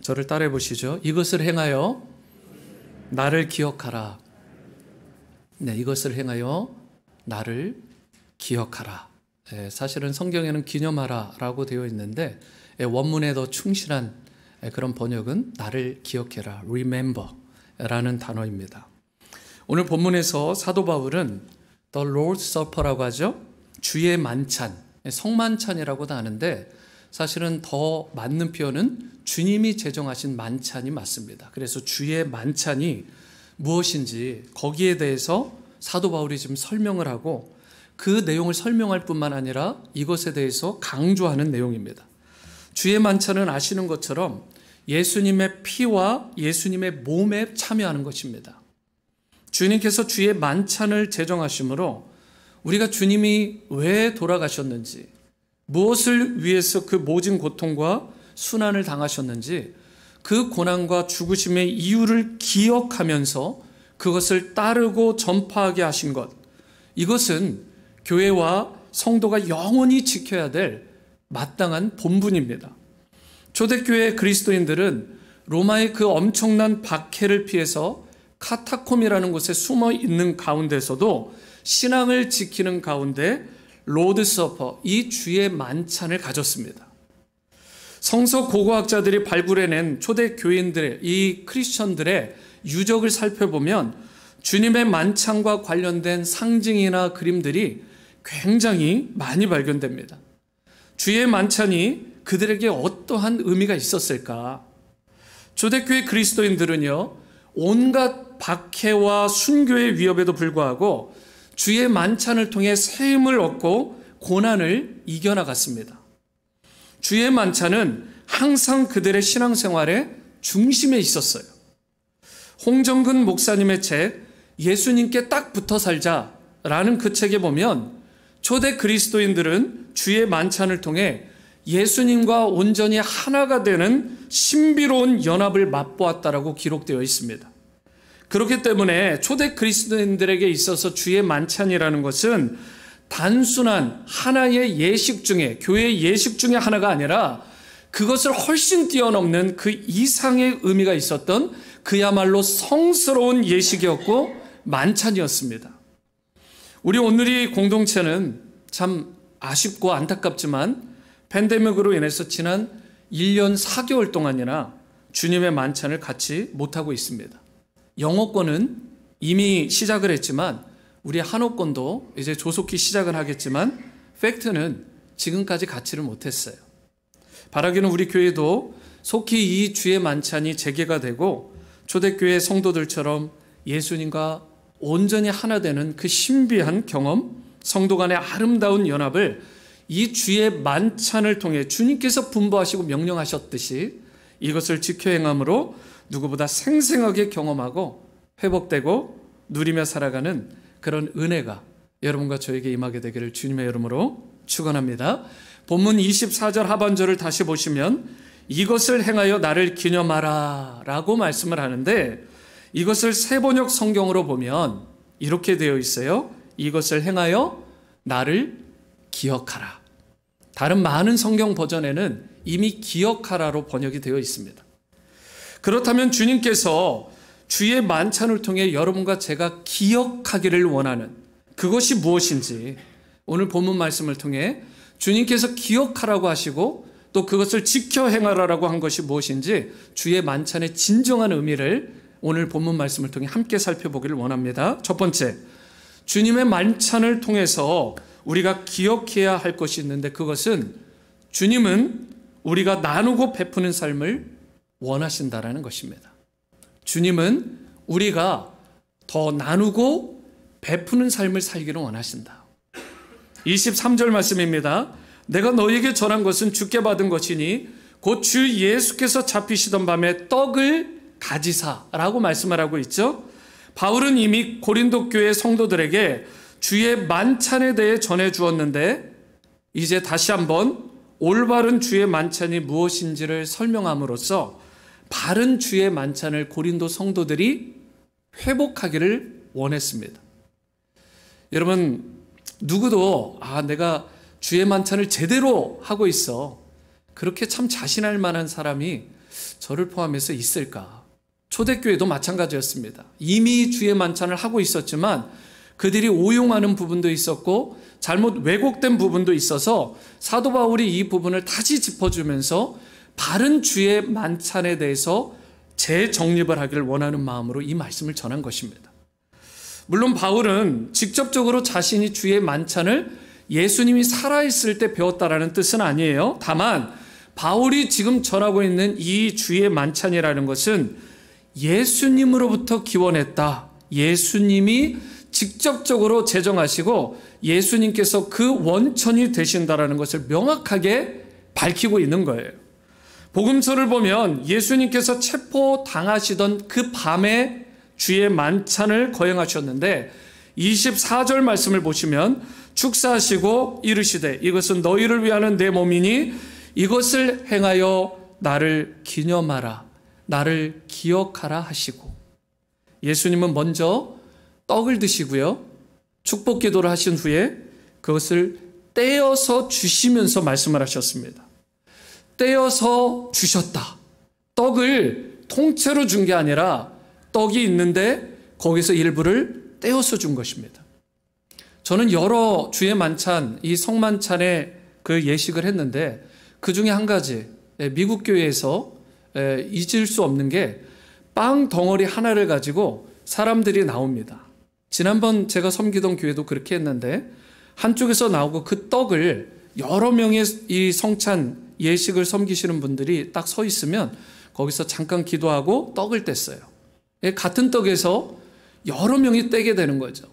저를 따라해 보시죠. 이것을 행하여 나를 기억하라. 네, 이것을 행하여 나를 기억하라. 사실은 성경에는 기념하라 라고 되어 있는데 원문에 더 충실한 그런 번역은 나를 기억해라, remember 라는 단어입니다. 오늘 본문에서 사도 바울은 The Lord's Supper라고 하죠. 주의 만찬, 성만찬이라고도 하는데 사실은 더 맞는 표현은 주님이 제정하신 만찬이 맞습니다. 그래서 주의 만찬이 무엇인지 거기에 대해서 사도 바울이 지금 설명을 하고 그 내용을 설명할 뿐만 아니라 이것에 대해서 강조하는 내용입니다. 주의 만찬은 아시는 것처럼 예수님의 피와 예수님의 몸에 참여하는 것입니다. 주님께서 주의 만찬을 제정하심으로 우리가 주님이 왜 돌아가셨는지, 무엇을 위해서 그 모진 고통과 순환을 당하셨는지, 그 고난과 죽으심의 이유를 기억하면서 그것을 따르고 전파하게 하신 것, 이것은 교회와 성도가 영원히 지켜야 될 마땅한 본분입니다. 초대교회 그리스도인들은 로마의 그 엄청난 박해를 피해서 카타콤이라는 곳에 숨어 있는 가운데서도 신앙을 지키는 가운데 로드 서퍼, 이 주의 만찬을 가졌습니다. 성서 고고학자들이 발굴해낸 초대 교인들의, 이 크리스천들의 유적을 살펴보면 주님의 만찬과 관련된 상징이나 그림들이 굉장히 많이 발견됩니다. 주의 만찬이 그들에게 어떠한 의미가 있었을까? 초대교회 그리스도인들은요, 온갖 박해와 순교의 위협에도 불구하고 주의 만찬을 통해 새 힘을 얻고 고난을 이겨나갔습니다. 주의 만찬은 항상 그들의 신앙생활의 중심에 있었어요. 홍정근 목사님의 책 예수님께 딱 붙어 살자라는 그 책에 보면 초대 그리스도인들은 주의 만찬을 통해 예수님과 온전히 하나가 되는 신비로운 연합을 맛보았다라고 기록되어 있습니다. 그렇기 때문에 초대 그리스도인들에게 있어서 주의 만찬이라는 것은 단순한 하나의 예식 중에, 교회의 예식 중에 하나가 아니라 그것을 훨씬 뛰어넘는 그 이상의 의미가 있었던 그야말로 성스러운 예식이었고 만찬이었습니다. 우리 오늘의 공동체는 참 아쉽고 안타깝지만 팬데믹으로 인해서 지난 1년 4개월 동안이나 주님의 만찬을 갖지 못하고 있습니다. 영어권은 이미 시작을 했지만 우리 한어권도 이제 조속히 시작을 하겠지만 팩트는 지금까지 갖지를 못했어요. 바라기는 우리 교회도 속히 이 주의 만찬이 재개가 되고 초대교회 성도들처럼 예수님과 온전히 하나 되는 그 신비한 경험, 성도 간의 아름다운 연합을 이 주의 만찬을 통해 주님께서 분부하시고 명령하셨듯이 이것을 지켜 행함으로 누구보다 생생하게 경험하고 회복되고 누리며 살아가는 그런 은혜가 여러분과 저에게 임하게 되기를 주님의 이름으로 축원합니다. 본문 24절 하반절을 다시 보시면 이것을 행하여 나를 기념하라 라고 말씀을 하는데 이것을 세번역 성경으로 보면 이렇게 되어 있어요. 이것을 행하여 나를 기억하라. 다른 많은 성경 버전에는 이미 기억하라로 번역이 되어 있습니다. 그렇다면 주님께서 주의 만찬을 통해 여러분과 제가 기억하기를 원하는 그것이 무엇인지 오늘 본문 말씀을 통해 주님께서 기억하라고 하시고 또 그것을 지켜 행하라라고 한 것이 무엇인지 주의 만찬의 진정한 의미를 오늘 본문 말씀을 통해 함께 살펴보기를 원합니다. 첫 번째, 주님의 만찬을 통해서 우리가 기억해야 할 것이 있는데 그것은 주님은 우리가 나누고 베푸는 삶을 원하신다라는 것입니다. 주님은 우리가 더 나누고 베푸는 삶을 살기를 원하신다. 23절 말씀입니다. 내가 너희에게 전한 것은 주께 받은 것이니 곧 주 예수께서 잡히시던 밤에 떡을 가지사라고 말씀을 하고 있죠. 바울은 이미 고린도 교회 성도들에게 주의 만찬에 대해 전해 주었는데 이제 다시 한번 올바른 주의 만찬이 무엇인지를 설명함으로써 바른 주의 만찬을 고린도 성도들이 회복하기를 원했습니다. 여러분, 누구도 내가 주의 만찬을 제대로 하고 있어, 그렇게 참 자신할 만한 사람이 저를 포함해서 있을까? 초대교회도 마찬가지였습니다. 이미 주의 만찬을 하고 있었지만 그들이 오용하는 부분도 있었고 잘못 왜곡된 부분도 있어서 사도 바울이 이 부분을 다시 짚어주면서 바른 주의 만찬에 대해서 재정립을 하기를 원하는 마음으로 이 말씀을 전한 것입니다. 물론 바울은 직접적으로 자신이 주의 만찬을 예수님이 살아있을 때 배웠다라는 뜻은 아니에요. 다만 바울이 지금 전하고 있는 이 주의 만찬이라는 것은 예수님으로부터 기원했다. 예수님이 직접적으로 제정하시고 예수님께서 그 원천이 되신다라는 것을 명확하게 밝히고 있는 거예요. 복음서를 보면 예수님께서 체포당하시던 그 밤에 주의 만찬을 거행하셨는데 24절 말씀을 보시면 축사하시고 이르시되 이것은 너희를 위하는 내 몸이니 이것을 행하여 나를 기념하라, 나를 기억하라 하시고, 예수님은 먼저 떡을 드시고요, 축복 기도를 하신 후에 그것을 떼어서 주시면서 말씀을 하셨습니다. 떼어서 주셨다. 떡을 통째로 준 게 아니라 떡이 있는데 거기서 일부를 떼어서 준 것입니다. 저는 여러 주의 만찬, 이 성만찬의 그 예식을 했는데 그 중에 한 가지, 미국 교회에서 잊을 수 없는 게 빵 덩어리 하나를 가지고 사람들이 나옵니다. 지난번 제가 섬기던 교회도 그렇게 했는데 한쪽에서 나오고 그 떡을 여러 명의 이 성찬 예식을 섬기시는 분들이 딱 서 있으면 거기서 잠깐 기도하고 떡을 뗐어요. 같은 떡에서 여러 명이 떼게 되는 거죠.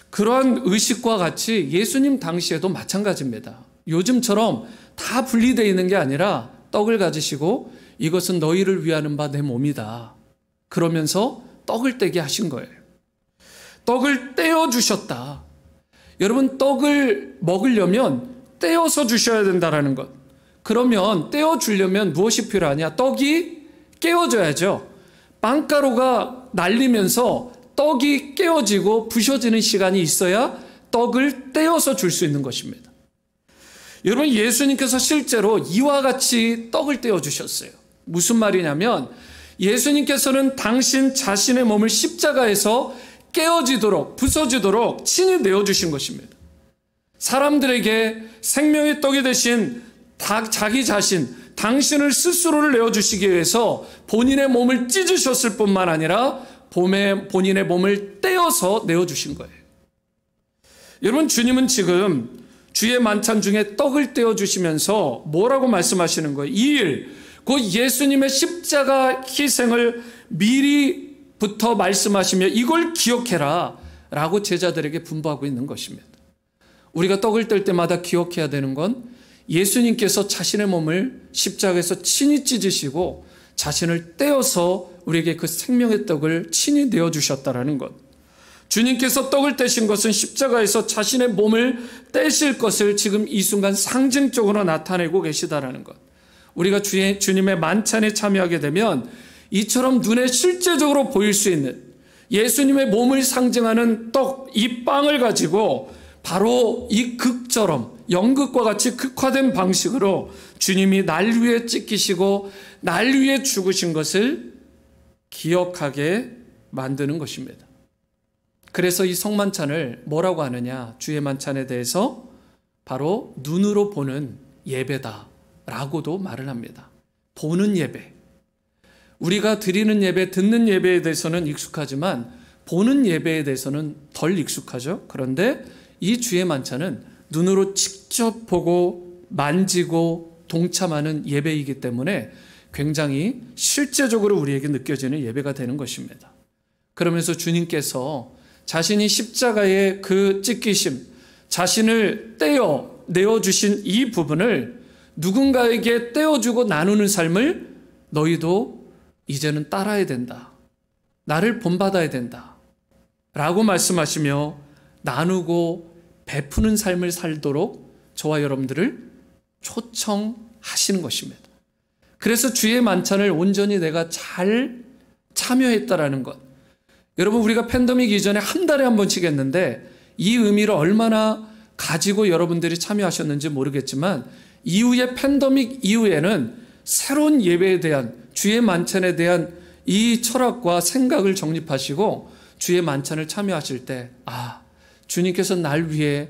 그러한 의식과 같이 예수님 당시에도 마찬가지입니다. 요즘처럼 다 분리되어 있는 게 아니라 떡을 가지시고 이것은 너희를 위하는 바 내 몸이다. 그러면서 떡을 떼게 하신 거예요. 떡을 떼어 주셨다. 여러분, 떡을 먹으려면 떼어서 주셔야 된다라는 것. 그러면 떼어 주려면 무엇이 필요하냐? 떡이 깨어져야죠. 빵가루가 날리면서 떡이 깨어지고 부셔지는 시간이 있어야 떡을 떼어서 줄 수 있는 것입니다. 여러분, 예수님께서 실제로 이와 같이 떡을 떼어 주셨어요. 무슨 말이냐면 예수님께서는 당신 자신의 몸을 십자가에서 깨어지도록, 부서지도록 친히 내어주신 것입니다. 사람들에게 생명의 떡이 되신 자기 자신, 당신을 스스로를 내어주시기 위해서 본인의 몸을 찢으셨을 뿐만 아니라 본인의 몸을 떼어서 내어주신 거예요. 여러분, 주님은 지금 주의 만찬 중에 떡을 떼어주시면서 뭐라고 말씀하시는 거예요? 이 일, 그 예수님의 십자가 희생을 미리부터 말씀하시며 이걸 기억해라 라고 제자들에게 분부하고 있는 것입니다. 우리가 떡을 뗄 때마다 기억해야 되는 건 예수님께서 자신의 몸을 십자가에서 친히 찢으시고 자신을 떼어서 우리에게 그 생명의 떡을 친히 내어주셨다라는 것. 주님께서 떡을 떼신 것은 십자가에서 자신의 몸을 떼실 것을 지금 이 순간 상징적으로 나타내고 계시다라는 것. 우리가 주님의 만찬에 참여하게 되면 이처럼 눈에 실제적으로 보일 수 있는 예수님의 몸을 상징하는 떡, 이 빵을 가지고 바로 이 극처럼 연극과 같이 극화된 방식으로 주님이 날 위해 찢기시고 날 위해 죽으신 것을 기억하게 만드는 것입니다. 그래서 이 성만찬을 뭐라고 하느냐? 주의 만찬에 대해서 바로 눈으로 보는 예배다라고도 말을 합니다. 보는 예배. 우리가 드리는 예배, 듣는 예배에 대해서는 익숙하지만 보는 예배에 대해서는 덜 익숙하죠. 그런데 이 주의 만찬은 눈으로 직접 보고 만지고 동참하는 예배이기 때문에 굉장히 실제적으로 우리에게 느껴지는 예배가 되는 것입니다. 그러면서 주님께서 자신이 십자가의 그 찢기심, 자신을 떼어 내어주신 이 부분을 누군가에게 떼어주고 나누는 삶을 너희도 이제는 따라야 된다. 나를 본받아야 된다. 라고 말씀하시며 나누고 베푸는 삶을 살도록 저와 여러분들을 초청하시는 것입니다. 그래서 주의 만찬을 온전히 내가 잘 참여했다라는 것. 여러분, 우리가 팬데믹 이전에 한 달에 한 번씩 했는데 이 의미를 얼마나 가지고 여러분들이 참여하셨는지 모르겠지만 이후에 팬데믹 이후에는 새로운 예배에 대한, 주의 만찬에 대한 이 철학과 생각을 정립하시고 주의 만찬을 참여하실 때, 주님께서 날 위해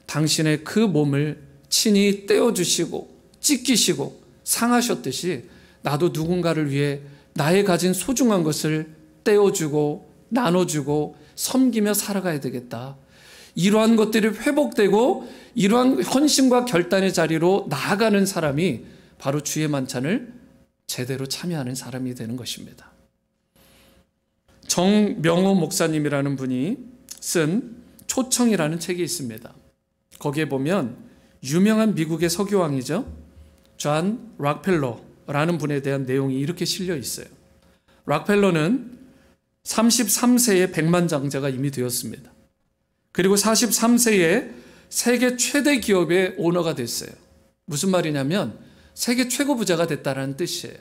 당신의 그 몸을 친히 떼어주시고 찢기시고 상하셨듯이 나도 누군가를 위해 나의 가진 소중한 것을 떼어주고 나눠주고 섬기며 살아가야 되겠다. 이러한 것들이 회복되고 이러한 헌신과 결단의 자리로 나아가는 사람이 바로 주의 만찬을 제대로 참여하는 사람이 되는 것입니다. 정명호 목사님이라는 분이 쓴 초청이라는 책이 있습니다. 거기에 보면 유명한 미국의 석유왕이죠, 존 락펠러라는 분에 대한 내용이 이렇게 실려 있어요. 락펠러는 33세에 백만장자가 이미 되었습니다. 그리고 43세에 세계 최대 기업의 오너가 됐어요. 무슨 말이냐면 세계 최고 부자가 됐다는 뜻이에요.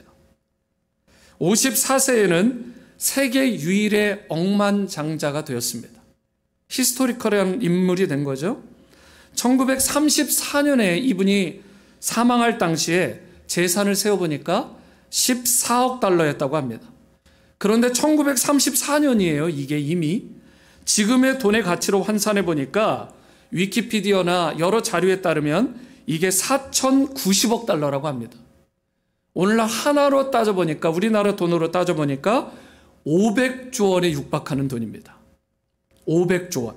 54세에는 세계 유일의 억만장자가 되었습니다. 히스토리컬한 인물이 된 거죠. 1934년에 이분이 사망할 당시에 재산을 세어보니까 14억 달러였다고 합니다. 그런데 1934년이에요. 이게 이미 지금의 돈의 가치로 환산해 보니까 위키피디어나 여러 자료에 따르면 이게 4,090억 달러라고 합니다. 오늘날 하나로 따져보니까, 우리나라 돈으로 따져보니까 500조 원에 육박하는 돈입니다. 500조 원.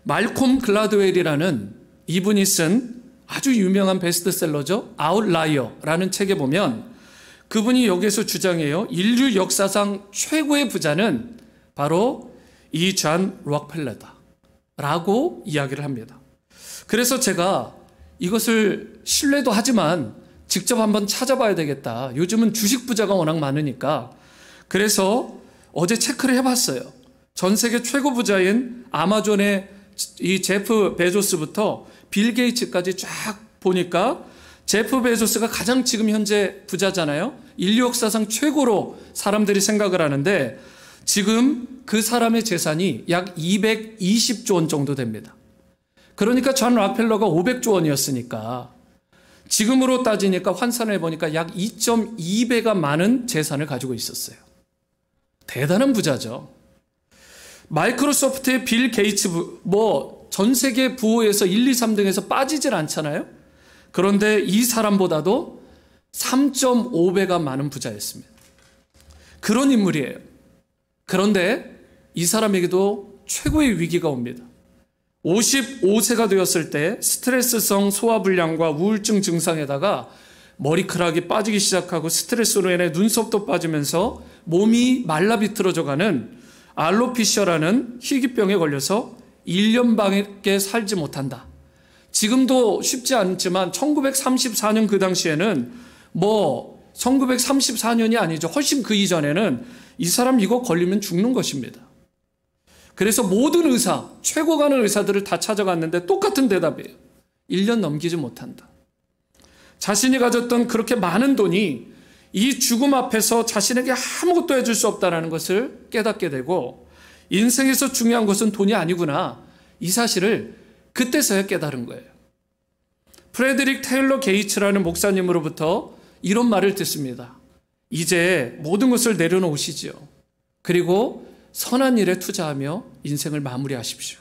말콤 글라드웰이라는 이분이 쓴 아주 유명한 베스트셀러죠, 아웃라이어라는 책에 보면 그분이 여기에서 주장해요. 인류 역사상 최고의 부자는 바로 이 존 록펠러다 라고 이야기를 합니다. 그래서 제가 이것을 신뢰도 하지만 직접 한번 찾아봐야 되겠다. 요즘은 주식 부자가 워낙 많으니까. 그래서 어제 체크를 해봤어요. 전 세계 최고 부자인 아마존의 이 제프 베조스부터 빌 게이츠까지 쫙 보니까 제프 베조스가 가장 지금 현재 부자잖아요. 인류 역사상 최고로 사람들이 생각을 하는데 지금 그 사람의 재산이 약 220조 원 정도 됩니다. 그러니까 존 락펠러가 500조 원이었으니까 지금으로 따지니까 환산을 해보니까 약 2.2배가 많은 재산을 가지고 있었어요. 대단한 부자죠. 마이크로소프트의 빌 게이츠, 전 세계 부호에서 1, 2, 3등에서 빠지질 않잖아요. 그런데 이 사람보다도 3.5배가 많은 부자였습니다. 그런 인물이에요. 그런데 이 사람에게도 최고의 위기가 옵니다. 55세가 되었을 때 스트레스성 소화불량과 우울증 증상에다가 머리카락이 빠지기 시작하고 스트레스로 인해 눈썹도 빠지면서 몸이 말라비틀어져가는 알로피시아라는 희귀병에 걸려서 1년밖에 살지 못한다. 지금도 쉽지 않지만 1934년 그 당시에는 1934년이 아니죠. 훨씬 그 이전에는 이 사람 이거 걸리면 죽는 것입니다. 그래서 모든 의사, 최고 가는 의사들을 다 찾아갔는데 똑같은 대답이에요. 1년 넘기지 못한다. 자신이 가졌던 그렇게 많은 돈이 이 죽음 앞에서 자신에게 아무것도 해줄 수 없다는 것을 깨닫게 되고 인생에서 중요한 것은 돈이 아니구나. 이 사실을 그때서야 깨달은 거예요. 프레드릭 테일러 게이츠라는 목사님으로부터 이런 말을 듣습니다. 이제 모든 것을 내려놓으시지요. 그리고 선한 일에 투자하며 인생을 마무리하십시오.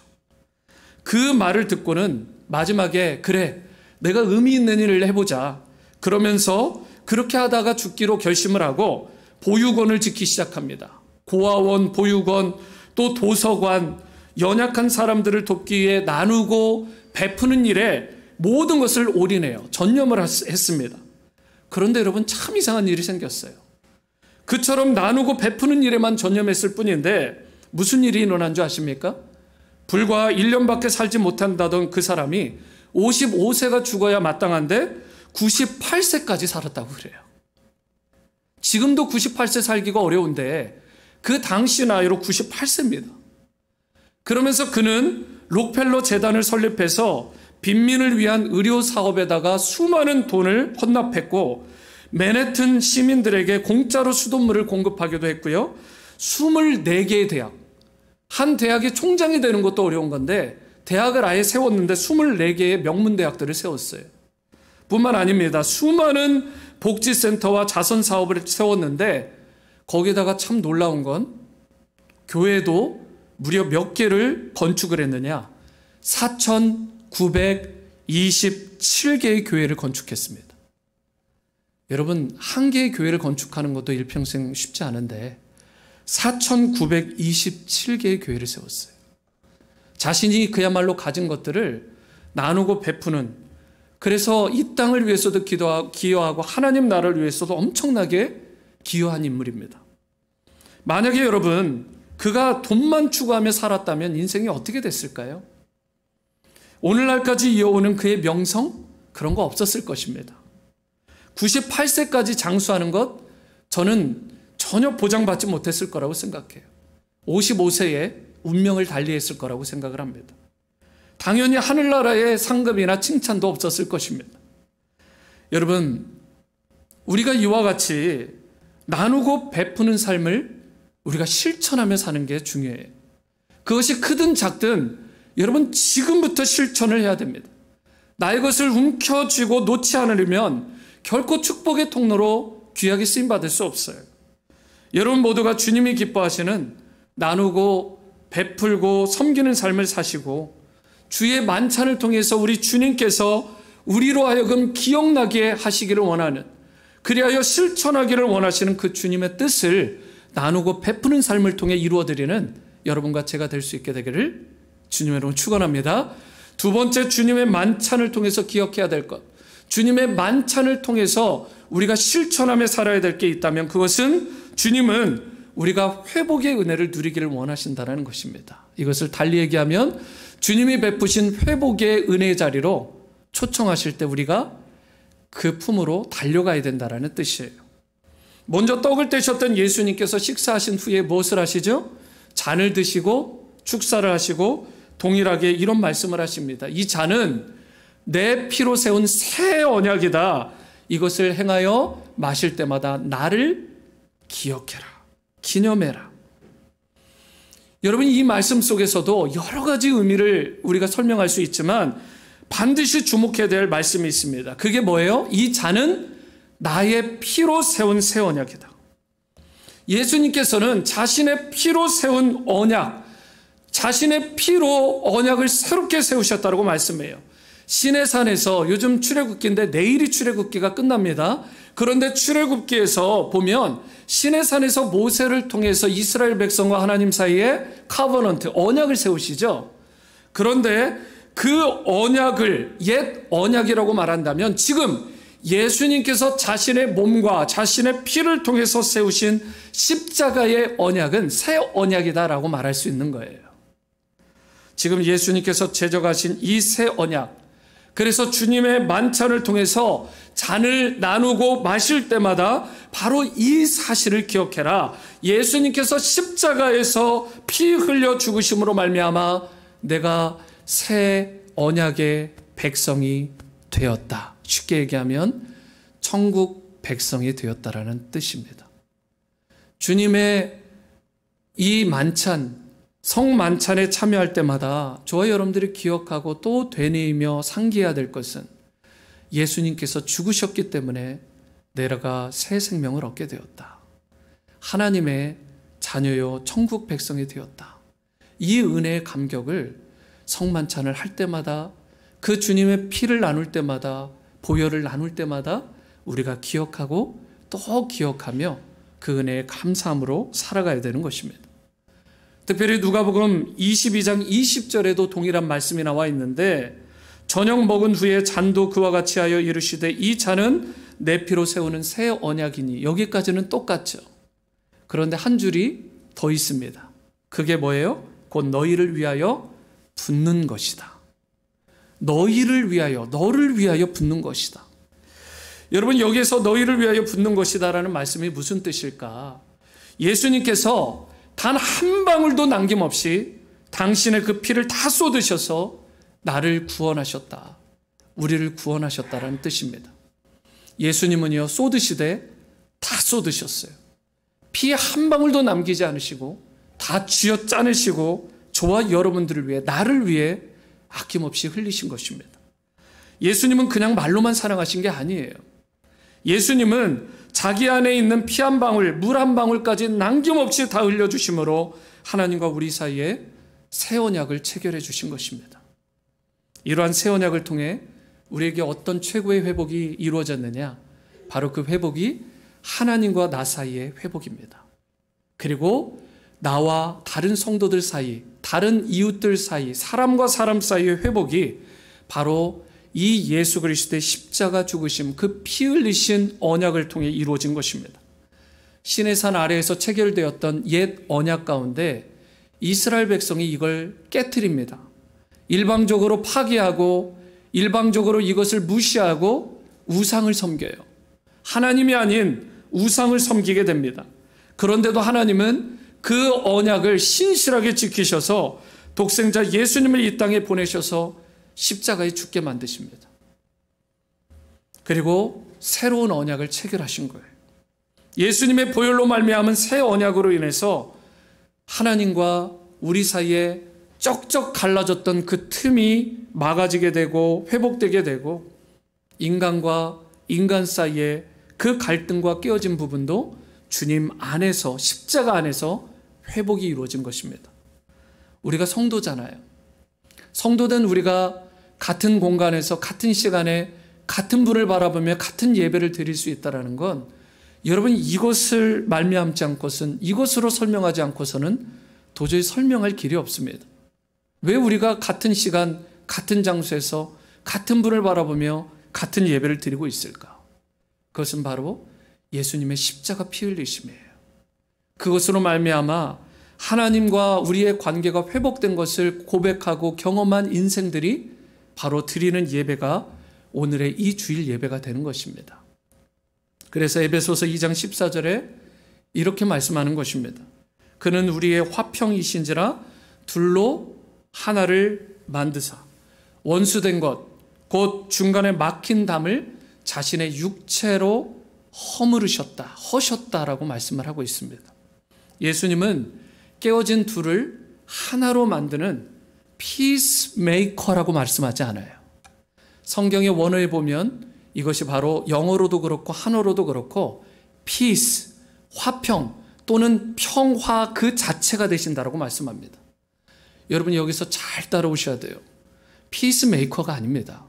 그 말을 듣고는 마지막에 그래, 내가 의미 있는 일을 해보자. 그러면서 그렇게 하다가 죽기로 결심을 하고 보육원을 짓기 시작합니다. 고아원, 보육원, 또 도서관, 연약한 사람들을 돕기 위해 나누고 베푸는 일에 모든 것을 올인해요. 전념을 했습니다. 그런데 여러분 참 이상한 일이 생겼어요. 그처럼 나누고 베푸는 일에만 전념했을 뿐인데 무슨 일이 일어난 줄 아십니까? 불과 1년밖에 살지 못한다던 그 사람이 55세가 죽어야 마땅한데 98세까지 살았다고 그래요. 지금도 98세 살기가 어려운데 그 당시 나이로 98세입니다. 그러면서 그는 록펠러 재단을 설립해서 빈민을 위한 의료 사업에다가 수많은 돈을 헌납했고 맨해튼 시민들에게 공짜로 수돗물을 공급하기도 했고요. 24개의 대학, 한 대학의 총장이 되는 것도 어려운 건데 대학을 아예 세웠는데 24개의 명문 대학들을 세웠어요. 뿐만 아닙니다. 수많은 복지센터와 자선사업을 세웠는데 거기다가 참 놀라운 건 교회도 무려 몇 개를 건축을 했느냐? 4,927개의 교회를 건축했습니다. 여러분, 한 개의 교회를 건축하는 것도 일평생 쉽지 않은데 4,927개의 교회를 세웠어요. 자신이 그야말로 가진 것들을 나누고 베푸는, 그래서 이 땅을 위해서도 기여하고 하나님 나라를 위해서도 엄청나게 기여한 인물입니다. 만약에 여러분 그가 돈만 추구하며 살았다면 인생이 어떻게 됐을까요? 오늘날까지 이어오는 그의 명성, 그런 거 없었을 것입니다. 98세까지 장수하는 것, 저는 전혀 보장받지 못했을 거라고 생각해요. 55세에 운명을 달리했을 거라고 생각을 합니다. 당연히 하늘나라의 상급이나 칭찬도 없었을 것입니다. 여러분, 우리가 이와 같이 나누고 베푸는 삶을 우리가 실천하며 사는 게 중요해요. 그것이 크든 작든 여러분 지금부터 실천을 해야 됩니다. 나의 것을 움켜쥐고 놓지 않으려면 결코 축복의 통로로 귀하게 쓰임받을 수 없어요. 여러분 모두가 주님이 기뻐하시는 나누고 베풀고 섬기는 삶을 사시고 주의 만찬을 통해서 우리 주님께서 우리로 하여금 기억나게 하시기를 원하는, 그리하여 실천하기를 원하시는 그 주님의 뜻을 나누고 베푸는 삶을 통해 이루어드리는 여러분과 제가 될 수 있게 되기를 주님의 이름으로 축원합니다. 두 번째, 주님의 만찬을 통해서 기억해야 될 것, 주님의 만찬을 통해서 우리가 실천하며 살아야 될 게 있다면 그것은 주님은 우리가 회복의 은혜를 누리기를 원하신다는 것입니다. 이것을 달리 얘기하면 주님이 베푸신 회복의 은혜의 자리로 초청하실 때 우리가 그 품으로 달려가야 된다는 뜻이에요. 먼저 떡을 떼셨던 예수님께서 식사하신 후에 무엇을 하시죠? 잔을 드시고 축사를 하시고 동일하게 이런 말씀을 하십니다. 이 잔은 내 피로 세운 새 언약이다. 이것을 행하여 마실 때마다 나를 기억해라, 기념해라. 여러분, 이 말씀 속에서도 여러 가지 의미를 우리가 설명할 수 있지만 반드시 주목해야 될 말씀이 있습니다. 그게 뭐예요? 이 잔은 나의 피로 세운 새 언약이다. 예수님께서는 자신의 피로 세운 언약, 자신의 피로 언약을 새롭게 세우셨다고 말씀해요. 시내산에서, 요즘 출애굽기인데 내일이 출애굽기가 끝납니다. 그런데 출애굽기에서 보면 시내산에서 모세를 통해서 이스라엘 백성과 하나님 사이에 카버넌트, 언약을 세우시죠. 그런데 그 언약을 옛 언약이라고 말한다면 지금 예수님께서 자신의 몸과 자신의 피를 통해서 세우신 십자가의 언약은 새 언약이다라고 말할 수 있는 거예요. 지금 예수님께서 제정하신 이 새 언약, 그래서 주님의 만찬을 통해서 잔을 나누고 마실 때마다 바로 이 사실을 기억해라. 예수님께서 십자가에서 피 흘려 죽으심으로 말미암아 내가 새 언약의 백성이 되었다. 쉽게 얘기하면 천국 백성이 되었다라는 뜻입니다. 주님의 이 만찬, 성만찬에 참여할 때마다 저와 여러분들이 기억하고 또 되뇌이며 상기해야 될 것은 예수님께서 죽으셨기 때문에 내가 새 생명을 얻게 되었다. 하나님의 자녀요 천국 백성이 되었다. 이 은혜의 감격을 성만찬을 할 때마다, 그 주님의 피를 나눌 때마다, 보혈을 나눌 때마다 우리가 기억하고 또 기억하며 그 은혜의 감사함으로 살아가야 되는 것입니다. 특별히 누가복음 22장 20절에도 동일한 말씀이 나와 있는데, 저녁 먹은 후에 잔도 그와 같이 하여 이르시되 이 잔은 내 피로 세우는 새 언약이니. 여기까지는 똑같죠. 그런데 한 줄이 더 있습니다. 그게 뭐예요? 곧 너희를 위하여 붓는 것이다. 너희를 위하여, 너를 위하여 붓는 것이다. 여러분, 여기에서 너희를 위하여 붓는 것이다라는 말씀이 무슨 뜻일까? 예수님께서 단 한 방울도 남김없이 당신의 그 피를 다 쏟으셔서 나를 구원하셨다. 우리를 구원하셨다라는 뜻입니다. 예수님은요, 쏟으시되 다 쏟으셨어요. 피 한 방울도 남기지 않으시고 다 쥐어 짜내시고 저와 여러분들을 위해, 나를 위해 아낌없이 흘리신 것입니다. 예수님은 그냥 말로만 사랑하신 게 아니에요. 예수님은 자기 안에 있는 피 한 방울, 물 한 방울까지 남김없이 다 흘려주심으로 하나님과 우리 사이에 새 언약을 체결해 주신 것입니다. 이러한 새 언약을 통해 우리에게 어떤 최고의 회복이 이루어졌느냐? 바로 그 회복이 하나님과 나 사이의 회복입니다. 그리고 나와 다른 성도들 사이, 다른 이웃들 사이, 사람과 사람 사이의 회복이 바로 이 예수 그리스도의 십자가 죽으심, 그 피 흘리신 언약을 통해 이루어진 것입니다. 시내산 아래에서 체결되었던 옛 언약 가운데 이스라엘 백성이 이걸 깨트립니다. 일방적으로 파기하고 일방적으로 이것을 무시하고 우상을 섬겨요. 하나님이 아닌 우상을 섬기게 됩니다. 그런데도 하나님은 그 언약을 신실하게 지키셔서 독생자 예수님을 이 땅에 보내셔서 십자가에 죽게 만드십니다. 그리고 새로운 언약을 체결하신 거예요. 예수님의 보혈로 말미암은 새 언약으로 인해서 하나님과 우리 사이에 쩍쩍 갈라졌던 그 틈이 막아지게 되고 회복되게 되고 인간과 인간 사이에 그 갈등과 깨어진 부분도 주님 안에서, 십자가 안에서 회복이 이루어진 것입니다. 우리가 성도잖아요. 성도된 우리가 같은 공간에서 같은 시간에 같은 분을 바라보며 같은 예배를 드릴 수 있다는 건 여러분 이것을 말미암지 않고서는, 이것으로 설명하지 않고서는 도저히 설명할 길이 없습니다. 왜 우리가 같은 시간, 같은 장소에서 같은 분을 바라보며 같은 예배를 드리고 있을까? 그것은 바로 예수님의 십자가 피 흘리심이에요. 그것으로 말미암아 하나님과 우리의 관계가 회복된 것을 고백하고 경험한 인생들이 바로 드리는 예배가 오늘의 이 주일 예배가 되는 것입니다. 그래서 에베소서 2장 14절에 이렇게 말씀하는 것입니다. 그는 우리의 화평이신지라 둘로 하나를 만드사 원수된 것 곧 중간에 막힌 담을 자신의 육체로 허셨다라고 말씀을 하고 있습니다. 예수님은 깨어진 둘을 하나로 만드는 피스메이커라고 말씀하지 않아요. 성경의 원어에 보면 이것이 바로 영어로도 그렇고 한어로도 그렇고 피스, 화평 또는 평화 그 자체가 되신다라고 말씀합니다. 여러분 여기서 잘 따라오셔야 돼요. 피스메이커가 아닙니다.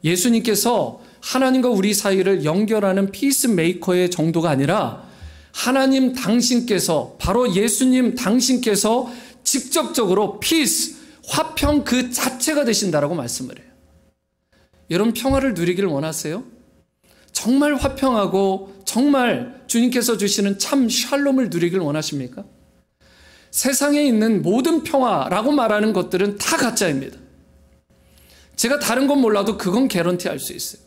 예수님께서 하나님과 우리 사이를 연결하는 피스메이커의 정도가 아니라 하나님 당신께서, 바로 예수님 당신께서 직접적으로 피스, 화평 그 자체가 되신다라고 말씀을 해요. 여러분 평화를 누리기를 원하세요? 정말 화평하고 정말 주님께서 주시는 참 샬롬을 누리기를 원하십니까? 세상에 있는 모든 평화라고 말하는 것들은 다 가짜입니다. 제가 다른 건 몰라도 그건 개런티 할 수 있어요.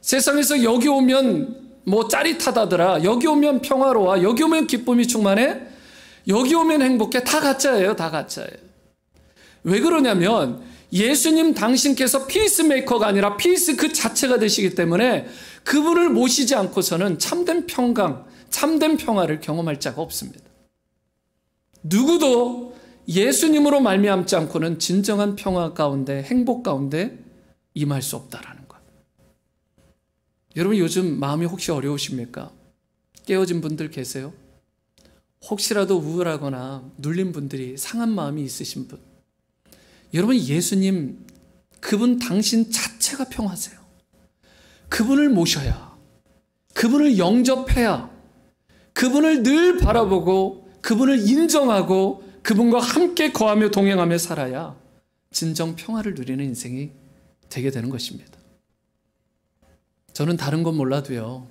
세상에서 여기 오면 뭐 짜릿하다더라, 여기 오면 평화로워, 여기 오면 기쁨이 충만해, 여기 오면 행복해, 다 가짜예요. 다 가짜예요. 왜 그러냐면 예수님 당신께서 피스메이커가 아니라 피스 그 자체가 되시기 때문에 그분을 모시지 않고서는 참된 평강, 참된 평화를 경험할 자가 없습니다. 누구도 예수님으로 말미암지 않고는 진정한 평화 가운데, 행복 가운데 임할 수 없다라는 것. 여러분 요즘 마음이 혹시 어려우십니까? 깨어진 분들 계세요? 혹시라도 우울하거나 눌린 분들이, 상한 마음이 있으신 분, 여러분 예수님 그분 당신 자체가 평화세요. 그분을 모셔야, 그분을 영접해야, 그분을 늘 바라보고 그분을 인정하고 그분과 함께 거하며 동행하며 살아야 진정 평화를 누리는 인생이 되게 되는 것입니다. 저는 다른 건 몰라도요,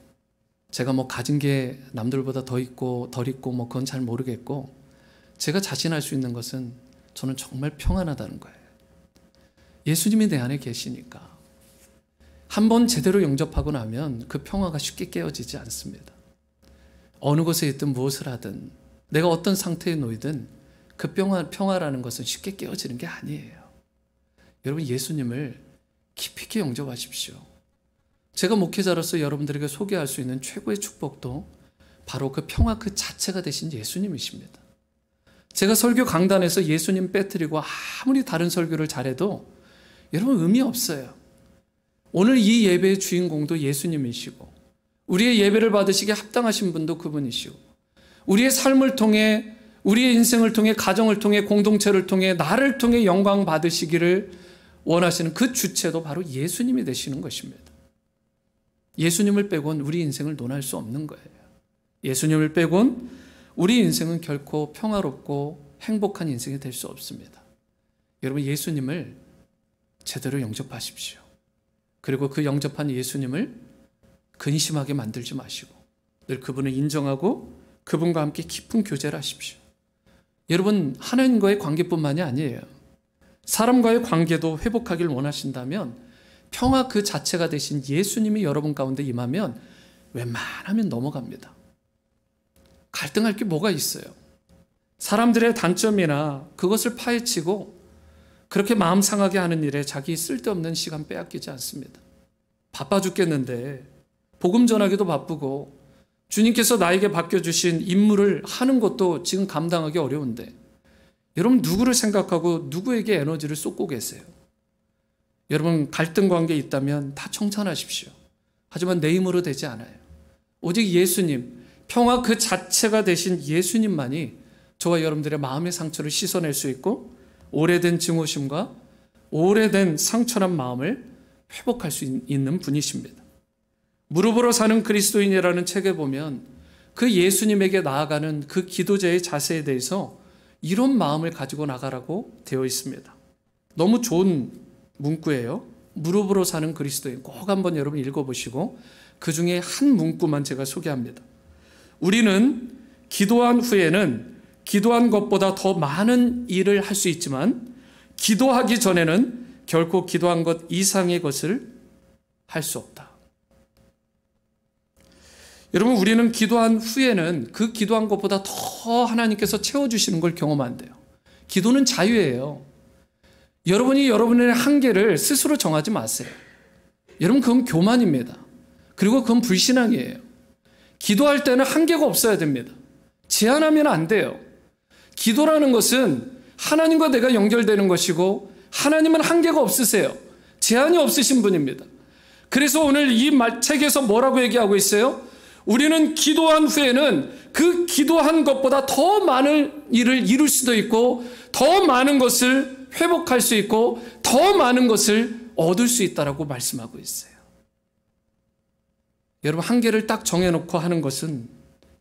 제가 뭐 가진 게 남들보다 더 있고 덜 있고 뭐 그건 잘 모르겠고, 제가 자신할 수 있는 것은 저는 정말 평안하다는 거예요. 예수님이 내 안에 계시니까 한번 제대로 영접하고 나면 그 평화가 쉽게 깨어지지 않습니다. 어느 곳에 있든 무엇을 하든 내가 어떤 상태에 놓이든 그 평화라는 것은 쉽게 깨어지는 게 아니에요. 여러분 예수님을 깊이 있게 영접하십시오. 제가 목회자로서 여러분들에게 소개할 수 있는 최고의 축복도 바로 그 평화 그 자체가 되신 예수님이십니다. 제가 설교 강단에서 예수님 빼뜨리고 아무리 다른 설교를 잘해도 여러분 의미 없어요. 오늘 이 예배의 주인공도 예수님이시고 우리의 예배를 받으시기에 합당하신 분도 그분이시고 우리의 삶을 통해 우리의 인생을 통해 가정을 통해 공동체를 통해 나를 통해 영광 받으시기를 원하시는 그 주체도 바로 예수님이 되시는 것입니다. 예수님을 빼곤 우리 인생을 논할 수 없는 거예요. 예수님을 빼곤 우리 인생은 결코 평화롭고 행복한 인생이 될 수 없습니다. 여러분, 예수님을 제대로 영접하십시오. 그리고 그 영접한 예수님을 근심하게 만들지 마시고 늘 그분을 인정하고 그분과 함께 깊은 교제를 하십시오. 여러분, 하나님과의 관계뿐만이 아니에요. 사람과의 관계도 회복하길 원하신다면 평화 그 자체가 되신 예수님이 여러분 가운데 임하면 웬만하면 넘어갑니다. 갈등할 게 뭐가 있어요? 사람들의 단점이나 그것을 파헤치고 그렇게 마음 상하게 하는 일에 자기 쓸데없는 시간 빼앗기지 않습니다. 바빠 죽겠는데 복음 전하기도 바쁘고 주님께서 나에게 맡겨주신 임무를 하는 것도 지금 감당하기 어려운데 여러분, 누구를 생각하고 누구에게 에너지를 쏟고 계세요? 여러분, 갈등 관계에 있다면 다 청산하십시오. 하지만 내 힘으로 되지 않아요. 오직 예수님, 평화 그 자체가 되신 예수님만이 저와 여러분들의 마음의 상처를 씻어낼 수 있고 오래된 증오심과 오래된 상처난 마음을 회복할 수 있는 분이십니다. 무릎으로 사는 그리스도인이라는 책에 보면 그 예수님에게 나아가는 그 기도자의 자세에 대해서 이런 마음을 가지고 나가라고 되어 있습니다. 너무 좋은 문구예요. 무릎으로 사는 그리스도인, 꼭 한번 여러분 읽어보시고 그 중에 한 문구만 제가 소개합니다. 우리는 기도한 후에는 기도한 것보다 더 많은 일을 할 수 있지만 기도하기 전에는 결코 기도한 것 이상의 것을 할 수 없다. 여러분, 우리는 기도한 후에는 그 기도한 것보다 더 하나님께서 채워주시는 걸 경험한대요. 기도는 자유예요. 여러분이 여러분의 한계를 스스로 정하지 마세요. 여러분, 그건 교만입니다. 그리고 그건 불신앙이에요. 기도할 때는 한계가 없어야 됩니다. 제한하면 안 돼요. 기도라는 것은 하나님과 내가 연결되는 것이고 하나님은 한계가 없으세요. 제한이 없으신 분입니다. 그래서 오늘 이 책에서 뭐라고 얘기하고 있어요? 우리는 기도한 후에는 그 기도한 것보다 더 많은 일을 이룰 수도 있고 더 많은 것을 회복할 수 있고 더 많은 것을 얻을 수 있다라고 말씀하고 있어요. 여러분, 한계를 딱 정해놓고 하는 것은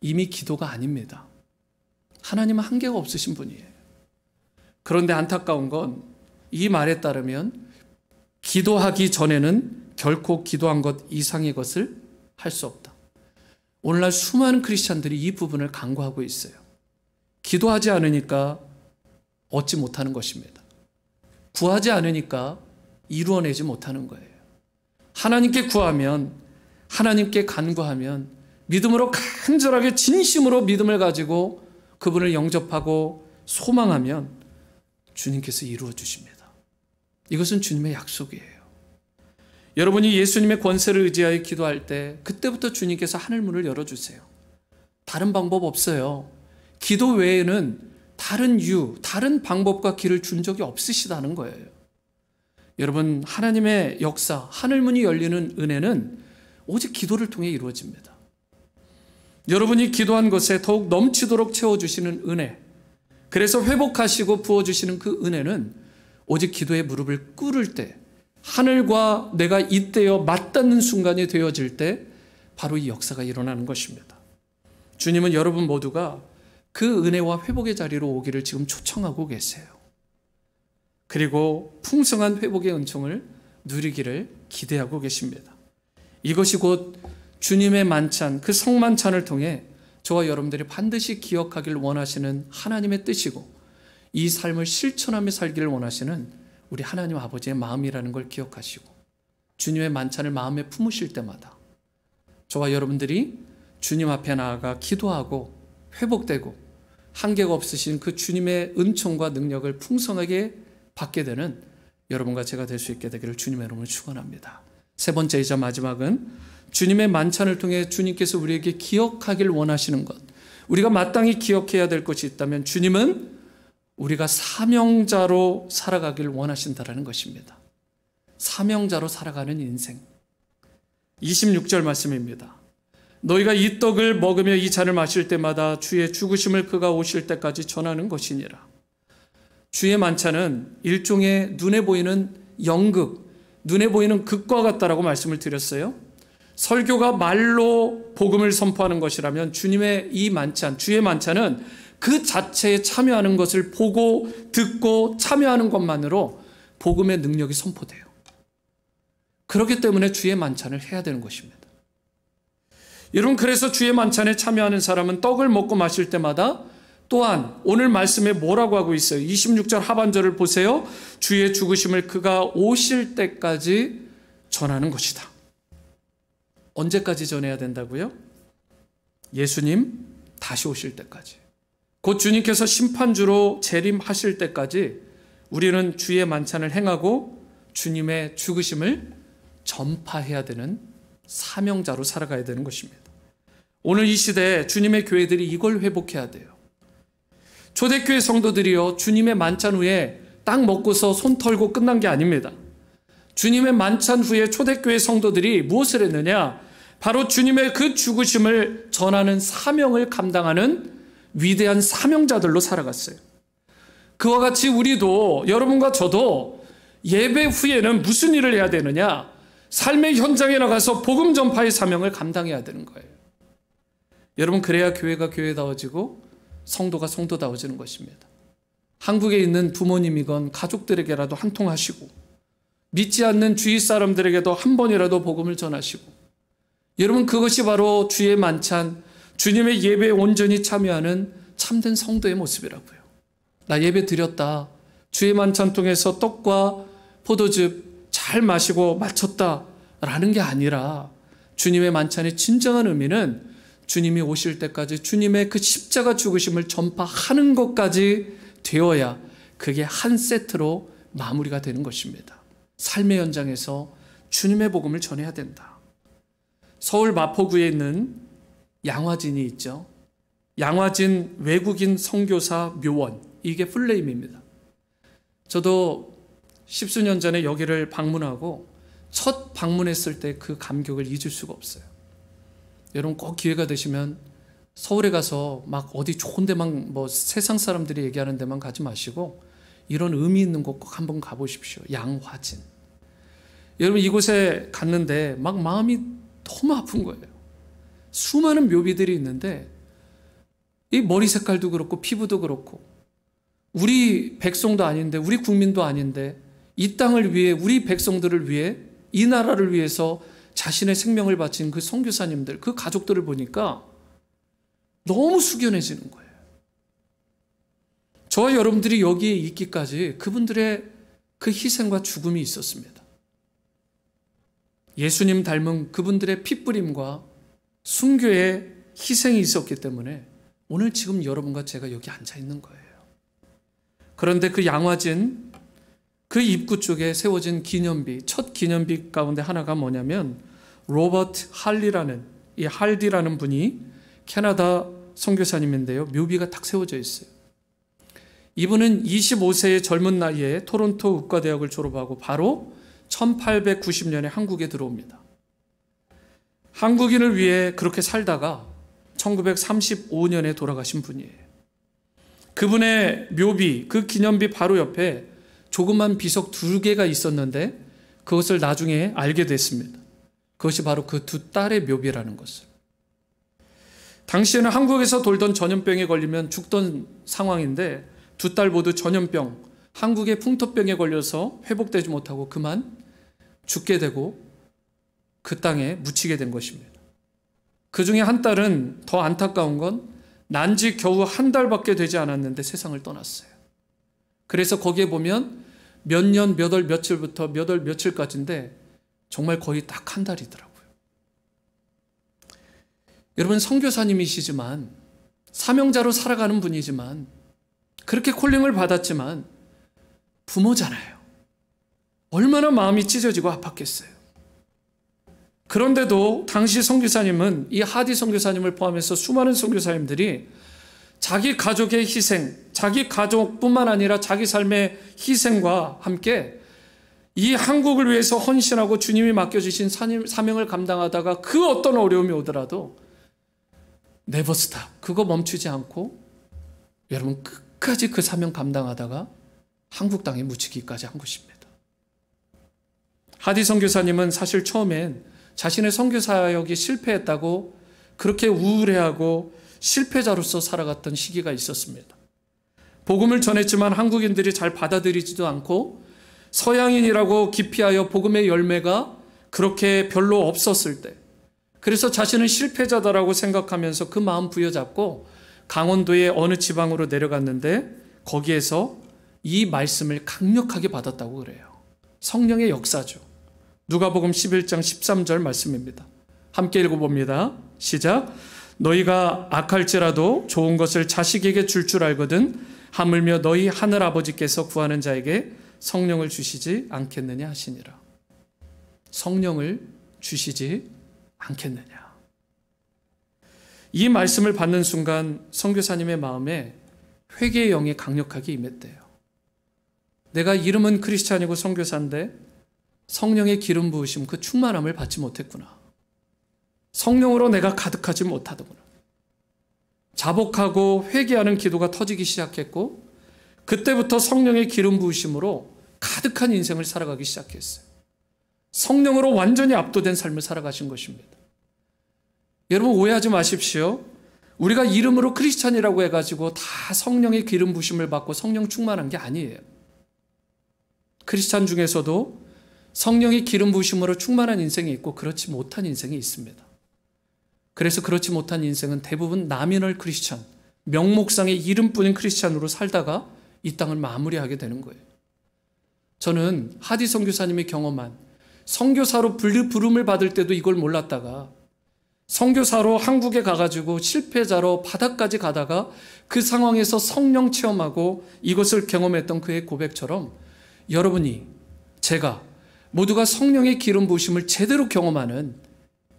이미 기도가 아닙니다. 하나님은 한계가 없으신 분이에요. 그런데 안타까운 건 이 말에 따르면 기도하기 전에는 결코 기도한 것 이상의 것을 할 수 없다. 오늘날 수많은 크리스찬들이 이 부분을 간과하고 있어요. 기도하지 않으니까 얻지 못하는 것입니다. 구하지 않으니까 이루어내지 못하는 거예요. 하나님께 구하면, 하나님께 간구하면 믿음으로 간절하게 진심으로 믿음을 가지고 그분을 영접하고 소망하면 주님께서 이루어 주십니다. 이것은 주님의 약속이에요. 여러분이 예수님의 권세를 의지하여 기도할 때 그때부터 주님께서 하늘 문을 열어주세요. 다른 방법 없어요. 기도 외에는 다른 이유, 다른 방법과 길을 준 적이 없으시다는 거예요. 여러분, 하나님의 역사, 하늘 문이 열리는 은혜는 오직 기도를 통해 이루어집니다. 여러분이 기도한 것에 더욱 넘치도록 채워주시는 은혜, 그래서 회복하시고 부어주시는 그 은혜는 오직 기도의 무릎을 꿇을 때, 하늘과 내가 이때여 맞닿는 순간이 되어질 때 바로 이 역사가 일어나는 것입니다. 주님은 여러분 모두가 그 은혜와 회복의 자리로 오기를 지금 초청하고 계세요. 그리고 풍성한 회복의 은총을 누리기를 기대하고 계십니다. 이것이 곧 주님의 만찬, 그 성만찬을 통해 저와 여러분들이 반드시 기억하길 원하시는 하나님의 뜻이고 이 삶을 실천하며 살기를 원하시는 우리 하나님 아버지의 마음이라는 걸 기억하시고 주님의 만찬을 마음에 품으실 때마다 저와 여러분들이 주님 앞에 나아가 기도하고 회복되고 한계가 없으신 그 주님의 은총과 능력을 풍성하게 받게 되는 여러분과 제가 될 수 있게 되기를 주님의 이름으로 축원합니다. 세 번째이자 마지막은 주님의 만찬을 통해 주님께서 우리에게 기억하길 원하시는 것, 우리가 마땅히 기억해야 될 것이 있다면 주님은 우리가 사명자로 살아가길 원하신다는 것입니다. 사명자로 살아가는 인생. 26절 말씀입니다. 너희가 이 떡을 먹으며 이 잔을 마실 때마다 주의 죽으심을 그가 오실 때까지 전하는 것이니라. 주의 만찬은 일종의 눈에 보이는 연극, 눈에 보이는 극과 같다라고 말씀을 드렸어요. 설교가 말로 복음을 선포하는 것이라면 주님의 이 만찬, 주의 만찬은 그 자체에 참여하는 것을 보고 듣고 참여하는 것만으로 복음의 능력이 선포돼요. 그렇기 때문에 주의 만찬을 해야 되는 것입니다. 여러분, 그래서 주의 만찬에 참여하는 사람은 떡을 먹고 마실 때마다 또한 오늘 말씀에 뭐라고 하고 있어요? 26절 하반절을 보세요. 주의 죽으심을 그가 오실 때까지 전하는 것이다. 언제까지 전해야 된다고요? 예수님 다시 오실 때까지. 곧 주님께서 심판주로 재림하실 때까지 우리는 주의 만찬을 행하고 주님의 죽으심을 전파해야 되는 사명자로 살아가야 되는 것입니다. 오늘 이 시대에 주님의 교회들이 이걸 회복해야 돼요. 초대교회 성도들이요, 주님의 만찬 후에 딱 먹고서 손 털고 끝난 게 아닙니다. 주님의 만찬 후에 초대교회 성도들이 무엇을 했느냐? 바로 주님의 그 죽으심을 전하는 사명을 감당하는 위대한 사명자들로 살아갔어요. 그와 같이 우리도, 여러분과 저도 예배 후에는 무슨 일을 해야 되느냐? 삶의 현장에 나가서 복음 전파의 사명을 감당해야 되는 거예요. 여러분, 그래야 교회가 교회다워지고 성도가 성도다워지는 것입니다. 한국에 있는 부모님이건 가족들에게라도 한 통 하시고, 믿지 않는 주위 사람들에게도 한 번이라도 복음을 전하시고, 여러분, 그것이 바로 주의 만찬, 주님의 예배에 온전히 참여하는 참된 성도의 모습이라고요. 나 예배 드렸다, 주의 만찬 통해서 떡과 포도즙 잘 마시고 마쳤다 라는 게 아니라, 주님의 만찬의 진정한 의미는 주님이 오실 때까지 주님의 그 십자가 죽으심을 전파하는 것까지 되어야 그게 한 세트로 마무리가 되는 것입니다. 삶의 현장에서 주님의 복음을 전해야 된다. 서울 마포구에 있는 양화진이 있죠. 양화진 외국인 선교사 묘원, 이게 풀네임입니다. 저도 십수년 전에 여기를 방문하고 첫 방문했을 때 그 감격을 잊을 수가 없어요. 여러분, 꼭 기회가 되시면 서울에 가서 막 어디 좋은 데만, 뭐 세상 사람들이 얘기하는 데만 가지 마시고 이런 의미 있는 곳 꼭 한번 가보십시오. 양화진. 여러분, 이곳에 갔는데 막 마음이 너무 아픈 거예요. 수많은 묘비들이 있는데 이 머리 색깔도 그렇고 피부도 그렇고 우리 백성도 아닌데, 우리 국민도 아닌데, 이 땅을 위해, 우리 백성들을 위해, 이 나라를 위해서 자신의 생명을 바친 그 선교사님들, 그 가족들을 보니까 너무 숙연해지는 거예요. 저와 여러분들이 여기에 있기까지 그분들의 그 희생과 죽음이 있었습니다. 예수님 닮은 그분들의 핏부림과 순교의 희생이 있었기 때문에 오늘 지금 여러분과 제가 여기 앉아 있는 거예요. 그런데 그 양화진, 그 입구 쪽에 세워진 기념비, 첫 기념비 가운데 하나가 뭐냐면 로버트 할리라는, 이 할디라는 분이 캐나다 선교사님인데요, 묘비가 딱 세워져 있어요. 이분은 25세의 젊은 나이에 토론토 의과대학을 졸업하고 바로 1890년에 한국에 들어옵니다. 한국인을 위해 그렇게 살다가 1935년에 돌아가신 분이에요. 그분의 묘비, 그 기념비 바로 옆에 조그만 비석 2개가 있었는데 그것을 나중에 알게 됐습니다. 그것이 바로 그 두 딸의 묘비라는 것을. 당시에는 한국에서 돌던 전염병에 걸리면 죽던 상황인데 두 딸 모두 전염병, 한국의 풍토병에 걸려서 회복되지 못하고 그만 죽게 되고 그 땅에 묻히게 된 것입니다. 그 중에 한 딸은 더 안타까운 건 난지 겨우 한 달밖에 되지 않았는데 세상을 떠났어요. 그래서 거기에 보면 몇 년, 몇 월, 며칠부터 몇 월, 며칠까지인데 정말 거의 딱 한 달이더라고요. 여러분, 선교사님이시지만 사명자로 살아가는 분이지만 그렇게 콜링을 받았지만 부모잖아요. 얼마나 마음이 찢어지고 아팠겠어요. 그런데도 당시 선교사님은, 이 하디 선교사님을 포함해서 수많은 선교사님들이 자기 가족의 희생, 자기 가족뿐만 아니라 자기 삶의 희생과 함께 이 한국을 위해서 헌신하고 주님이 맡겨주신 사명을 감당하다가 그 어떤 어려움이 오더라도 네버 스탑, 그거 멈추지 않고 여러분 끝까지 그 사명 감당하다가 한국 땅에 묻히기까지 한 것입니다. 하디 선교사님은 사실 처음엔 자신의 선교 사역이 실패했다고 그렇게 우울해하고 실패자로서 살아갔던 시기가 있었습니다. 복음을 전했지만 한국인들이 잘 받아들이지도 않고 서양인이라고 기피하여 복음의 열매가 그렇게 별로 없었을 때, 그래서 자신은 실패자다라고 생각하면서 그 마음 부여잡고 강원도의 어느 지방으로 내려갔는데 거기에서 이 말씀을 강력하게 받았다고 그래요. 성령의 역사죠. 누가복음 11장 13절 말씀입니다. 함께 읽어봅니다. 시작. 너희가 악할지라도 좋은 것을 자식에게 줄 알거든 하물며 너희 하늘 아버지께서 구하는 자에게 성령을 주시지 않겠느냐 하시니라. 성령을 주시지 않겠느냐. 이 말씀을 받는 순간 선교사님의 마음에 회개의 영이 강력하게 임했대요. 내가 이름은 크리스찬이고 선교사인데 성령의 기름 부으심, 그 충만함을 받지 못했구나. 성령으로 내가 가득하지 못하더구나. 자복하고 회개하는 기도가 터지기 시작했고 그때부터 성령의 기름 부으심으로 가득한 인생을 살아가기 시작했어요. 성령으로 완전히 압도된 삶을 살아가신 것입니다. 여러분 오해하지 마십시오. 우리가 이름으로 크리스찬이라고 해가지고 다 성령의 기름 부으심을 받고 성령 충만한 게 아니에요. 크리스찬 중에서도 성령의 기름 부으심으로 충만한 인생이 있고 그렇지 못한 인생이 있습니다. 그래서 그렇지 못한 인생은 대부분 나미널 크리스찬, 명목상의 이름뿐인 크리스찬으로 살다가 이 땅을 마무리하게 되는 거예요. 저는 하디 선교사님이 경험한 선교사로 부름을 받을 때도 이걸 몰랐다가 선교사로 한국에 가가지고 실패자로 바다까지 가다가 그 상황에서 성령 체험하고 이것을 경험했던 그의 고백처럼 여러분이, 제가 모두가 성령의 기름 부으심을 제대로 경험하는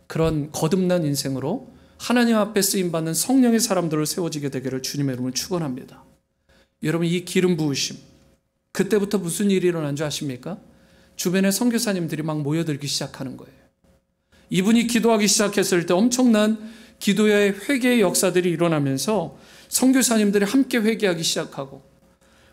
그런 거듭난 인생으로 하나님 앞에 쓰임받는 성령의 사람들을 세워지게 되기를 주님의 이름으로 축원합니다. 여러분 이 기름 부으심, 그때부터 무슨 일이 일어난 줄 아십니까? 주변에 선교사님들이 막 모여들기 시작하는 거예요. 이분이 기도하기 시작했을 때 엄청난 기도의 회개의 역사들이 일어나면서 선교사님들이 함께 회개하기 시작하고,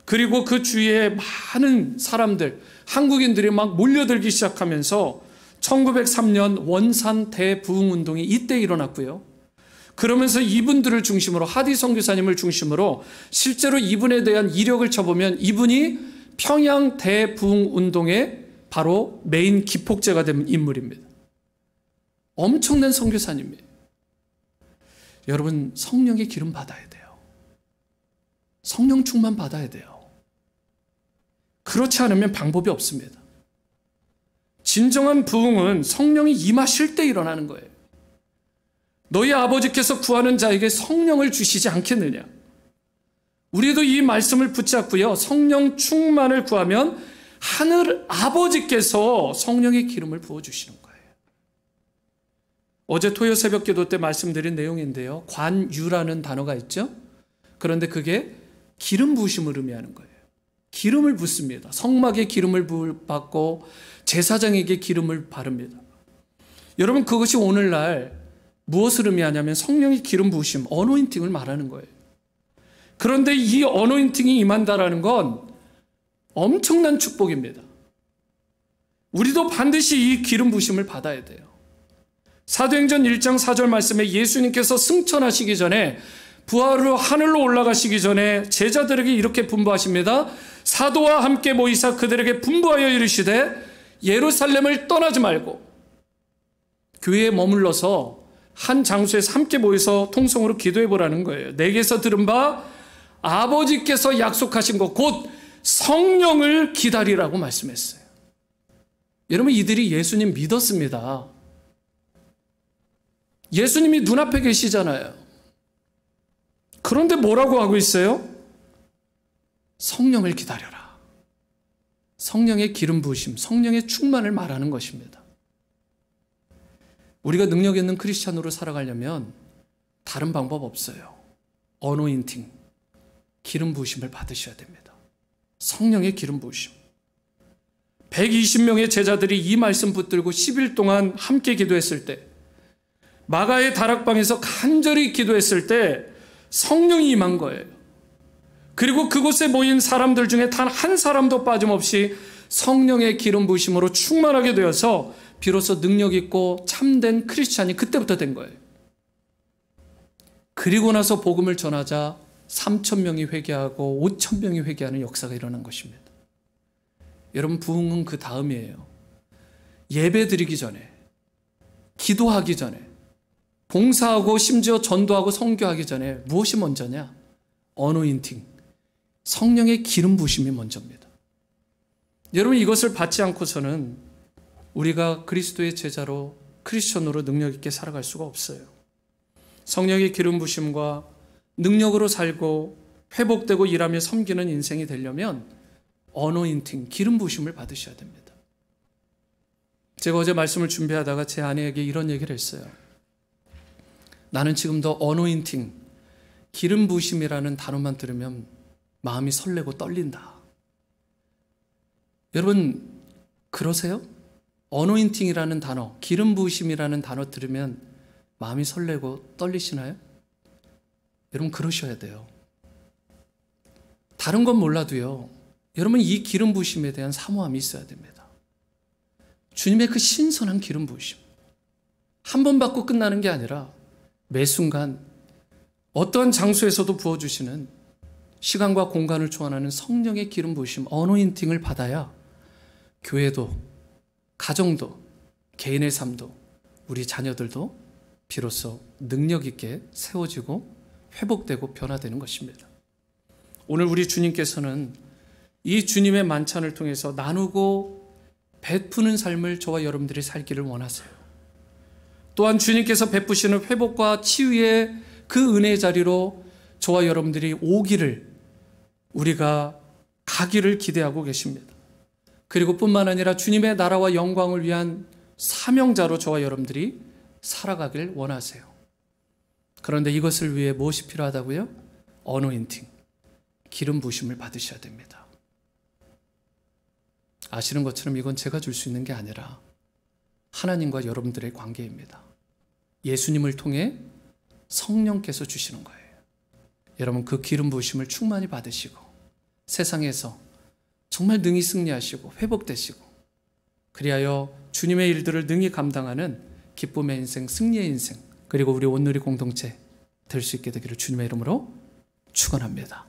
그리고 그 주위에 많은 사람들, 한국인들이 막 몰려들기 시작하면서 1903년 원산 대부흥운동이 이때 일어났고요. 그러면서 이분들을 중심으로, 하디 선교사님을 중심으로 실제로 이분에 대한 이력을 쳐보면 이분이 평양 대부흥운동의 바로 메인 기폭제가 된 인물입니다. 엄청난 선교사님이에요. 여러분 성령의 기름 받아야 돼요. 성령 충만 받아야 돼요. 그렇지 않으면 방법이 없습니다. 진정한 부흥은 성령이 임하실 때 일어나는 거예요. 너희 아버지께서 구하는 자에게 성령을 주시지 않겠느냐. 우리도 이 말씀을 붙잡고요, 성령 충만을 구하면 하늘 아버지께서 성령의 기름을 부어주시는 거예요. 어제 토요 새벽 기도 때 말씀드린 내용인데요, 관유라는 단어가 있죠. 그런데 그게 기름 부으심을 의미하는 거예요. 기름을 붓습니다. 성막에 기름을 받고 제사장에게 기름을 바릅니다. 여러분 그것이 오늘날 무엇을 의미하냐면 성령의 기름 부으심, 어노인팅을 말하는 거예요. 그런데 이 어노인팅이 임한다라는 건 엄청난 축복입니다. 우리도 반드시 이 기름 부으심을 받아야 돼요. 사도행전 1장 4절 말씀에 예수님께서 승천하시기 전에, 부활로 하늘로 올라가시기 전에 제자들에게 이렇게 분부하십니다. 사도와 함께 모이사 그들에게 분부하여 이르시되 예루살렘을 떠나지 말고 교회에 머물러서 한 장소에서 함께 모여서 통성으로 기도해 보라는 거예요. 내게서 들은 바 아버지께서 약속하신 것 곧 성령을 기다리라고 말씀했어요. 여러분 이들이 예수님 믿었습니다. 예수님이 눈앞에 계시잖아요. 그런데 뭐라고 하고 있어요? 성령을 기다려라. 성령의 기름 부으심, 성령의 충만을 말하는 것입니다. 우리가 능력 있는 크리스찬으로 살아가려면 다른 방법 없어요. 어노인팅, 기름 부으심을 받으셔야 됩니다. 성령의 기름 부으심. 120명의 제자들이 이 말씀 붙들고 10일 동안 함께 기도했을 때, 마가의 다락방에서 간절히 기도했을 때 성령이 임한 거예요. 그리고 그곳에 모인 사람들 중에 단 한 사람도 빠짐없이 성령의 기름 부으심으로 충만하게 되어서 비로소 능력 있고 참된 크리스찬이 그때부터 된 거예요. 그리고 나서 복음을 전하자 3,000명이 회개하고 5,000명이 회개하는 역사가 일어난 것입니다. 여러분, 부흥은 그 다음이에요. 예배 드리기 전에, 기도하기 전에, 봉사하고 심지어 전도하고 선교하기 전에 무엇이 먼저냐? 어노인팅, 성령의 기름 부으심이 먼저입니다. 여러분, 이것을 받지 않고서는 우리가 그리스도의 제자로, 크리스천으로 능력 있게 살아갈 수가 없어요. 성령의 기름 부으심과 능력으로 살고 회복되고 일하며 섬기는 인생이 되려면 어노인팅, 기름 부으심을 받으셔야 됩니다. 제가 어제 말씀을 준비하다가 제 아내에게 이런 얘기를 했어요. 나는 지금도 어노인팅, 기름 부으심이라는 단어만 들으면 마음이 설레고 떨린다. 여러분, 그러세요? 어노인팅이라는 단어, 기름 부으심이라는 단어 들으면 마음이 설레고 떨리시나요? 여러분, 그러셔야 돼요. 다른 건 몰라도요, 여러분, 이 기름 부으심에 대한 사모함이 있어야 됩니다. 주님의 그 신선한 기름 부으심, 한 번 받고 끝나는 게 아니라 매 순간 어떠한 장소에서도 부어주시는, 시간과 공간을 초월하는 성령의 기름 부으심, 어노인팅을 받아야 교회도, 가정도, 개인의 삶도, 우리 자녀들도 비로소 능력 있게 세워지고 회복되고 변화되는 것입니다. 오늘 우리 주님께서는 이 주님의 만찬을 통해서 나누고 베푸는 삶을 저와 여러분들이 살기를 원하세요. 또한 주님께서 베푸시는 회복과 치유의 그 은혜의 자리로 저와 여러분들이 오기를, 우리가 가기를 기대하고 계십니다. 그리고 뿐만 아니라 주님의 나라와 영광을 위한 사명자로 저와 여러분들이 살아가길 원하세요. 그런데 이것을 위해 무엇이 필요하다고요? 어노인팅, 기름 부으심을 받으셔야 됩니다. 아시는 것처럼 이건 제가 줄 수 있는 게 아니라 하나님과 여러분들의 관계입니다. 예수님을 통해 성령께서 주시는 거예요. 여러분, 그 기름 부으심을 충만히 받으시고 세상에서 정말 능히 승리하시고 회복되시고, 그리하여 주님의 일들을 능히 감당하는 기쁨의 인생, 승리의 인생, 그리고 우리 온누리 공동체 될 수 있게 되기를 주님의 이름으로 축원합니다.